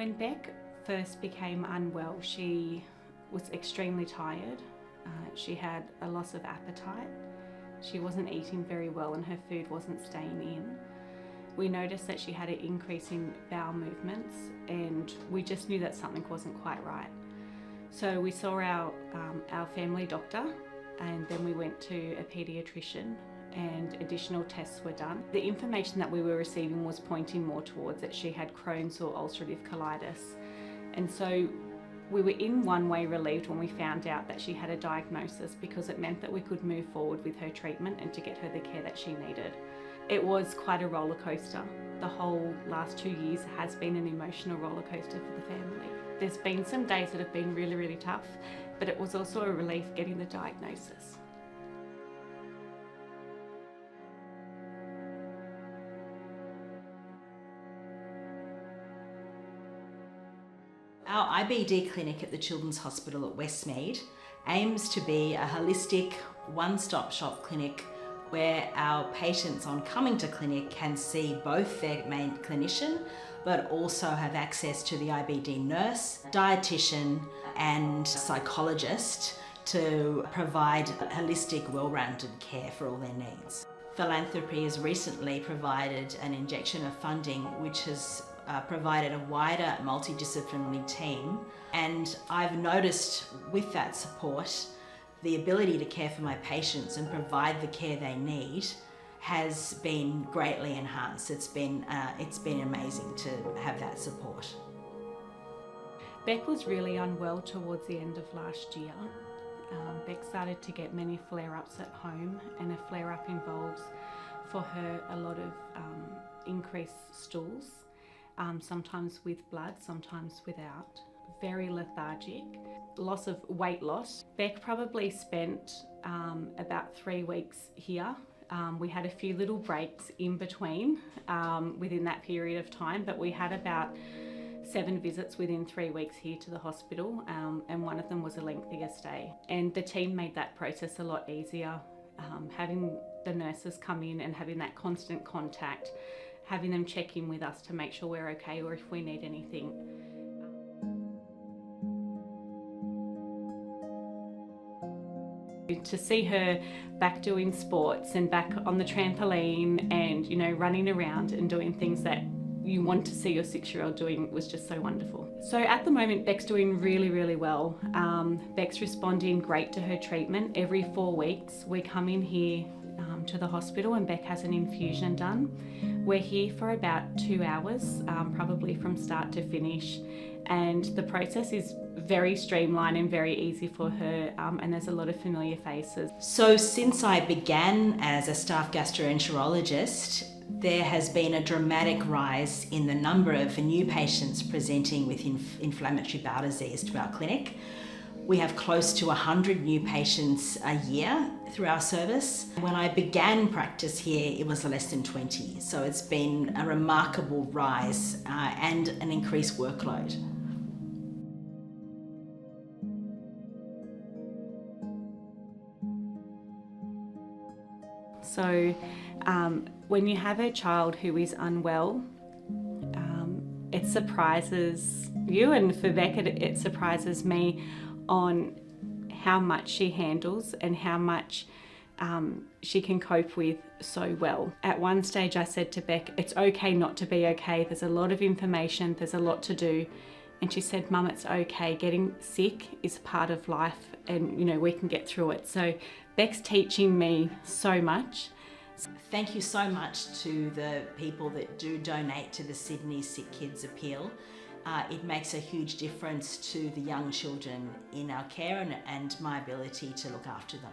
When Beck first became unwell, she was extremely tired. She had a loss of appetite. She wasn't eating very well and her food wasn't staying in. We noticed that she had an increase in bowel movements and we just knew that something wasn't quite right. So we saw our family doctor and then we went to a paediatrician and additional tests were done. The information that we were receiving was pointing more towards that she had Crohn's or ulcerative colitis. And so we were in one way relieved when we found out that she had a diagnosis, because it meant that we could move forward with her treatment and to get her the care that she needed. It was quite a roller coaster. The whole last 2 years has been an emotional roller coaster for the family. There's been some days that have been really, really tough, but it was also a relief getting the diagnosis. Our IBD clinic at the Children's Hospital at Westmead aims to be a holistic, one-stop shop clinic where our patients on coming to clinic can see both their main clinician but also have access to the IBD nurse, dietitian and psychologist to provide holistic, well-rounded care for all their needs. Philanthropy has recently provided an injection of funding which has provided a wider multidisciplinary team, and I've noticed with that support the ability to care for my patients and provide the care they need has been greatly enhanced. It's been amazing to have that support. Beck was really unwell towards the end of last year. Beck started to get many flare-ups at home, and a flare-up involves for her a lot of increased stools, sometimes with blood, sometimes without. Very lethargic, loss of weight loss. Beck probably spent about 3 weeks here. We had a few little breaks in between within that period of time, but we had about 7 visits within 3 weeks here to the hospital, and one of them was a lengthier stay. And the team made that process a lot easier, having the nurses come in and having that constant contact, having them check in with us to make sure we're okay or if we need anything. To see her back doing sports and back on the trampoline and, you know, running around and doing things that you want to see your 6-year-old doing was just so wonderful. So at the moment, Beck's doing really, really well. Beck's responding great to her treatment. Every 4 weeks, we come in here to the hospital and Beck has an infusion done. We're here for about 2 hours, probably from start to finish. And the process is very streamlined and very easy for her, and there's a lot of familiar faces. So since I began as a staff gastroenterologist, there has been a dramatic rise in the number of new patients presenting with inflammatory bowel disease to our clinic. We have close to 100 new patients a year through our service. When I began practice here, it was less than 20. So it's been a remarkable rise and an increased workload. So when you have a child who is unwell, it surprises you, and for Beck it surprises me on how much she handles and how much she can cope with so well. At one stage I said to Beck, it's okay not to be okay, there's a lot of information, there's a lot to do. And she said, Mum, it's okay, getting sick is part of life and, you know, we can get through it. So Beck's teaching me so much. Thank you so much to the people that do donate to the Sydney Sick Kids Appeal. It makes a huge difference to the young children in our care and my ability to look after them.